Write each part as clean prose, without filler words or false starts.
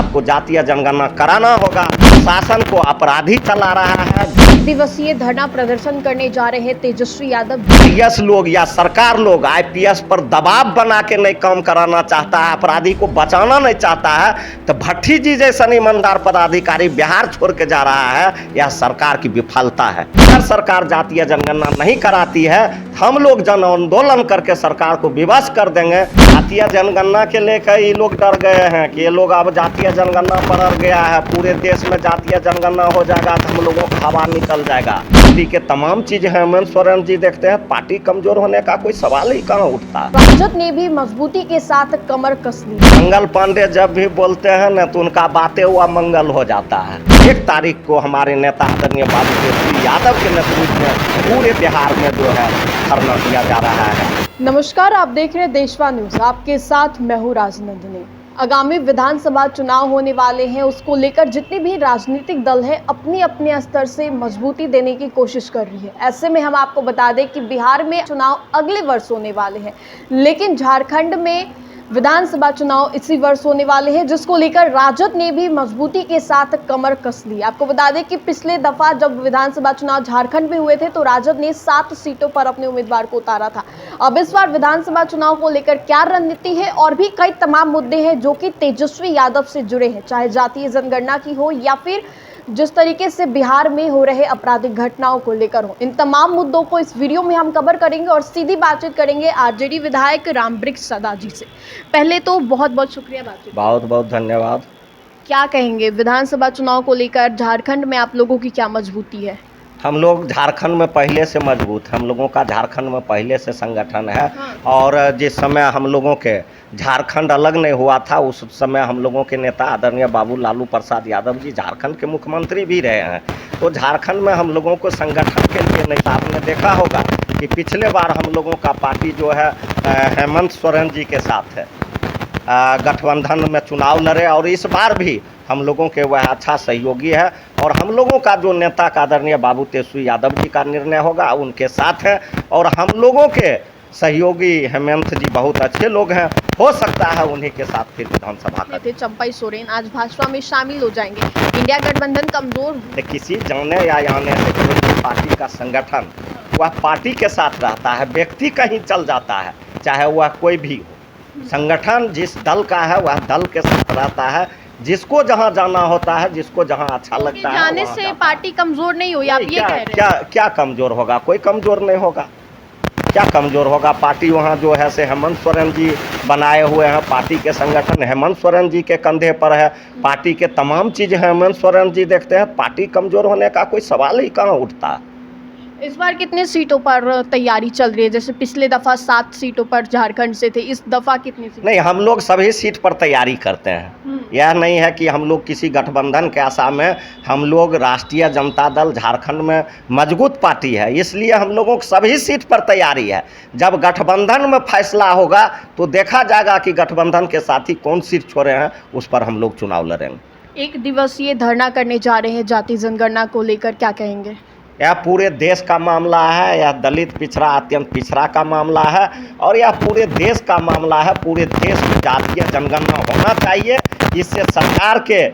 आपको जातीय जनगणना कराना होगा। शासन को अपराधी चला रहा है। दिवसीय धरना प्रदर्शन करने जा रहे हैं तेजस्वी यादव। आईएएस लोग या सरकार लोग आईपीएस पर दबाव बना के नहीं काम कराना चाहता है, अपराधी को बचाना नहीं चाहता है, तो भट्टी जी जैसा ईमानदार पदाधिकारी बिहार छोड़ के जा रहा है। यह सरकार की विफलता है। अगर सरकार जातीय जनगणना नहीं कराती है, हम लोग जन आंदोलन करके सरकार को विवश कर देंगे। जातीय जनगणना के लेकर ये लोग डर गए हैं कि ये लोग अब जातीय जनगणना पर अड़ गया है, पूरे देश में जातीय जनगणना हो जाएगा तो हम लोगों को हवा निकल जाएगा। पार्टी के तमाम चीज हेमंत सोरेन जी देखते हैं, पार्टी कमजोर होने का कोई सवाल ही कहाँ उठता। राजद ने भी मजबूती के साथ कमर कस ली। मंगल पांडे जब भी बोलते हैं न तो उनका बातें हुआ मंगल हो जाता है। 1 तारीख को हमारे नेता आदरणीय बाबू तेजस्वी यादव के नेतृत्व में पूरे बिहार में जो है धरना दिया जा रहा है। नमस्कार, आप देख रहे हैं देशवा न्यूज। आपके साथ मैं हूं राजनंदिनी। आगामी विधानसभा चुनाव होने वाले हैं, उसको लेकर जितने भी राजनीतिक दल हैं अपनी अपने स्तर से मजबूती देने की कोशिश कर रही है। ऐसे में हम आपको बता दें कि बिहार में चुनाव अगले वर्ष होने वाले हैं, लेकिन झारखंड में विधानसभा चुनाव इसी वर्ष होने वाले हैं, जिसको लेकर राजद ने भी मजबूती के साथ कमर कस ली। आपको बता दें कि पिछले दफा जब विधानसभा चुनाव झारखंड में हुए थे तो राजद ने 7 सीटों पर अपने उम्मीदवार को उतारा था। अब इस बार विधानसभा चुनाव को लेकर क्या रणनीति है और भी कई तमाम मुद्दे हैं जो कि तेजस्वी यादव से जुड़े हैं, चाहे जातीय जनगणना की हो या फिर जिस तरीके से बिहार में हो रहे आपराधिक घटनाओं को लेकर हो। इन तमाम मुद्दों को इस वीडियो में हम कवर करेंगे और सीधी बातचीत करेंगे आरजेडी विधायक रामवृक्ष सदा जी से। पहले तो बहुत बहुत शुक्रिया बातचीत। बहुत बहुत धन्यवाद। क्या कहेंगे विधानसभा चुनाव को लेकर झारखंड में आप लोगों की क्या मजबूती है? हम लोग झारखंड में पहले से मजबूत, हम लोगों का झारखंड में पहले से संगठन है। और जिस समय हम लोगों के झारखंड अलग नहीं हुआ था उस समय हम लोगों के नेता आदरणीय बाबू लालू प्रसाद यादव जी झारखंड के मुख्यमंत्री भी रहे हैं। तो झारखंड में हम लोगों को संगठन के लिए नहीं था। आपने देखा होगा कि पिछले बार हम लोगों का पार्टी जो है हेमंत सोरेन जी के साथ है, गठबंधन में चुनाव लड़े और इस बार भी हम लोगों के वह अच्छा सहयोगी है। और हम लोगों का जो नेता का आदरणीय बाबू तेजस्वी यादव जी का निर्णय होगा उनके साथ है। और हम लोगों के सहयोगी हेमंत जी बहुत अच्छे लोग हैं, हो सकता है उन्हीं के साथ फिर विधानसभा का। चंपई सोरेन आज भाजपा में शामिल हो जाएंगे। इंडिया गठबंधन कमजोर किसी जाने या आने से पार्टी का संगठन वह पार्टी के साथ रहता है, व्यक्ति कहीं चल जाता है चाहे वह कोई भी हो। संगठन जिस दल का है वह दल के साथ रहता है, जिसको जहां जाना होता है, जिसको जहां अच्छा लगता है जाने से पार्टी कमजोर नहीं हुई, आप ये कह रहे हैं? क्या कमजोर होगा? कोई कमजोर नहीं होगा। क्या कमजोर होगा? पार्टी वहाँ जो है से हेमंत सोरेन जी बनाए हुए हैं, पार्टी के संगठन हेमंत सोरेन जी के कंधे पर है, पार्टी के तमाम चीज़ हेमंत सोरेन जी देखते हैं। पार्टी कमजोर होने का कोई सवाल ही कहाँ उठता। इस बार कितने सीटों पर तैयारी चल रही है? जैसे पिछले दफा 7 सीटों पर झारखंड से थे, इस दफा कितनी सीट? नहीं, हम लोग सभी सीट पर तैयारी करते हैं। यह नहीं है कि हम लोग किसी गठबंधन के आशा में, हम लोग राष्ट्रीय जनता दल झारखंड में मजबूत पार्टी है, इसलिए हम लोगों को सभी सीट पर तैयारी है। जब गठबंधन में फैसला होगा तो देखा जाएगा कि गठबंधन के साथी कौन सीट छोड़े हैं, उस पर हम लोग चुनाव लड़ेंगे। 1 दिवसीय धरना करने जा रहे हैं जाति जनगणना को लेकर, क्या कहेंगे? यह पूरे देश का मामला है, यह दलित पिछड़ा अत्यंत पिछड़ा का मामला है और यह पूरे देश का मामला है। पूरे देश में जातीय जनगणना होना चाहिए। इससे सरकार के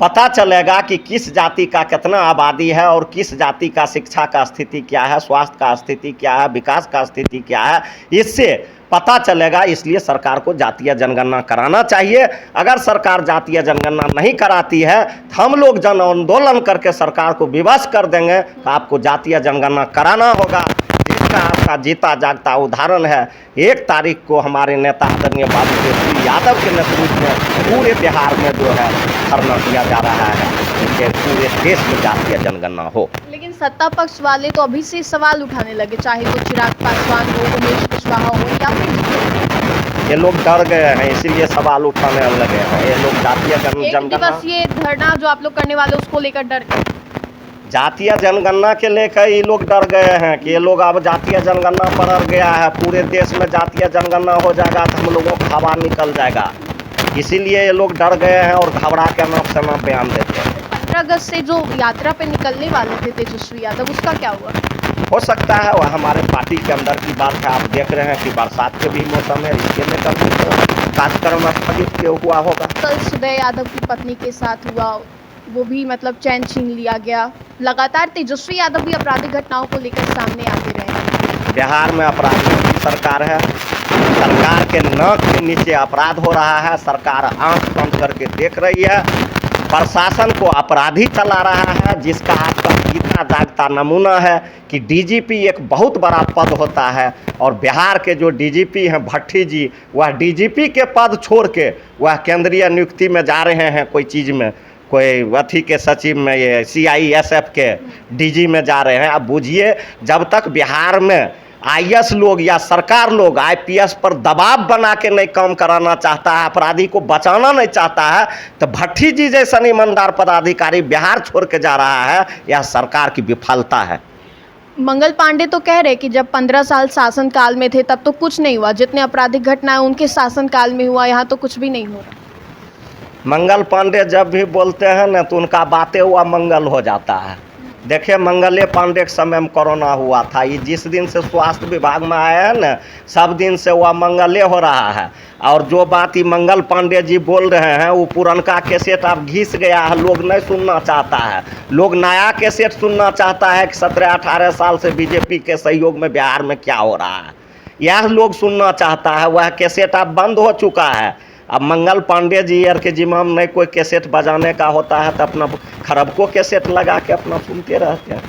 पता चलेगा कि किस जाति का कितना आबादी है और किस जाति का शिक्षा का स्थिति क्या है, स्वास्थ्य का स्थिति क्या है, विकास का स्थिति क्या है, इससे पता चलेगा। इसलिए सरकार को जातीय जनगणना कराना चाहिए। अगर सरकार जातीय जनगणना नहीं कराती है तो हम लोग जन आंदोलन करके सरकार को विवश कर देंगे। तो आपको जातीय जनगणना कराना होगा, जिसका आपका जीता जागता उदाहरण है। 1 तारीख को हमारे नेता आदरणीय बाबू तेजस्वी यादव के नेतृत्व में पूरे बिहार में जो है धरना दिया जा रहा है कि पूरे देश में जातीय जनगणना हो। लेकिन सत्ता पक्ष वाले तो अभी से सवाल उठाने लगे, चाहे वो चिराग पासवान हो, उमेश कुशवाहा हो या फिर ये लोग डर गए हैं, इसीलिए सवाल उठाने लगे हैं। ये लोग जातीय जनगणना, दिवसीय धरना जो आप लोग करने वाले उसको लेकर डर गए। जातीय जनगणना के लेकर ये लोग डर गए हैं कि ये लोग अब जातीय जनगणना पर अड़ गया है, पूरे देश में जातीय जनगणना हो जाएगा तो हम लोगों को हवा निकल जाएगा। इसीलिए ये लोग डर गए हैं और घबरा के नाम से नाम बयान देते हैं। 15 अगस्त से जो यात्रा पे निकलने वाले थे तेजस्वी यादव, उसका क्या हुआ? हो सकता है वह हमारे पार्टी के अंदर की बात है। आप देख रहे हैं कि बरसात के भी मौसम है, इसके लेकर कार्यक्रम स्थगित क्यों हुआ होगा। कल सुदय यादव की पत्नी के साथ हुआ, वो भी मतलब चैन छीन लिया गया। लगातार तेजस्वी यादव भी आपराधिक घटनाओं को लेकर सामने आते रहे हैं। बिहार में अपराधियों की सरकार है, सरकार के नाक के नीचे अपराध हो रहा है, सरकार आंख बंद करके देख रही है, प्रशासन को अपराधी चला रहा है, जिसका आज तक जीता जागता नमूना है कि डीजीपी एक बहुत बड़ा पद होता है और बिहार के जो डीजीपी हैं भट्टी जी, वह डीजीपी के पद छोड़ के वह केंद्रीय नियुक्ति में जा रहे हैं, कोई चीज़ में, कोई अथी के सचिव में, ये CISF के DG में जा रहे हैं। अब बूझिए, जब तक बिहार में IAS लोग या सरकार लोग IPS पर दबाव बना के नहीं काम कराना चाहता है, अपराधी को बचाना नहीं चाहता है, तो भट्टी जी जैसा ईमानदार पदाधिकारी बिहार छोड़ के जा रहा है, यह सरकार की विफलता है। मंगल पांडे तो कह रहे कि जब 15 साल शासनकाल में थे तब तो कुछ नहीं हुआ, जितने आपराधिक घटनाएं उनके शासनकाल में हुआ, यहाँ तो कुछ भी नहीं हो रहा। मंगल पांडे जब भी बोलते हैं ना तो उनका बातें हुआ मंगल हो जाता है। देखिए, मंगले पांडे के समय में कोरोना हुआ था, ये जिस दिन से स्वास्थ्य विभाग में आया है ना, सब दिन से वह मंगले हो रहा है। और जो बात ये मंगल पांडे जी बोल रहे हैं वो पुरनका कैसेट अब घिस गया है, लोग नहीं सुनना चाहता है। लोग नया कैसेट सुनना चाहता है कि 17-18 साल से बीजेपी के सहयोग में बिहार में क्या हो रहा है, यह लोग सुनना चाहता है। वह कैसेट अब बंद हो चुका है। अब मंगल पांडे जी यार के जिम्मा में नहीं कोई कैसेट बजाने का होता है तो अपना खरबको कैसेट लगा के अपना सुनते रहते हैं।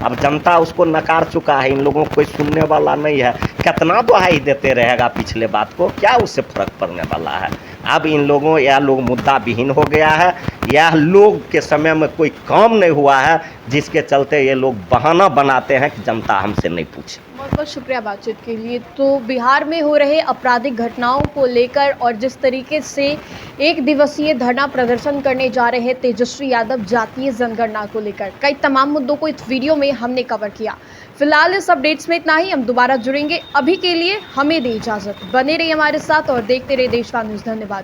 अब जनता उसको नकार चुका है, इन लोगों को कोई सुनने वाला नहीं है। कितना दुहाई देते रहेगा पिछले बात को, क्या उससे फर्क पड़ने वाला है। अब इन लोगों, यह लोग मुद्दा विहीन हो गया है, यह लोग के समय में कोई काम नहीं हुआ है, जिसके चलते ये लोग बहाना बनाते हैं कि जनता हमसे नहीं पूछे। बहुत बहुत शुक्रिया बातचीत के लिए। तो बिहार में हो रहे आपराधिक घटनाओं को लेकर और जिस तरीके से एक दिवसीय धरना प्रदर्शन करने जा रहे तेजस्वी यादव जातीय जनगणना को लेकर कई तमाम मुद्दों को इस वीडियो में हमने कवर किया। फिलहाल इस अपडेट्स में इतना ही, हम दोबारा जुड़ेंगे। अभी के लिए हमें दे इजाजत, बने रहिए हमारे साथ और देखते रहिए देशवा न्यूज़। धन्यवाद।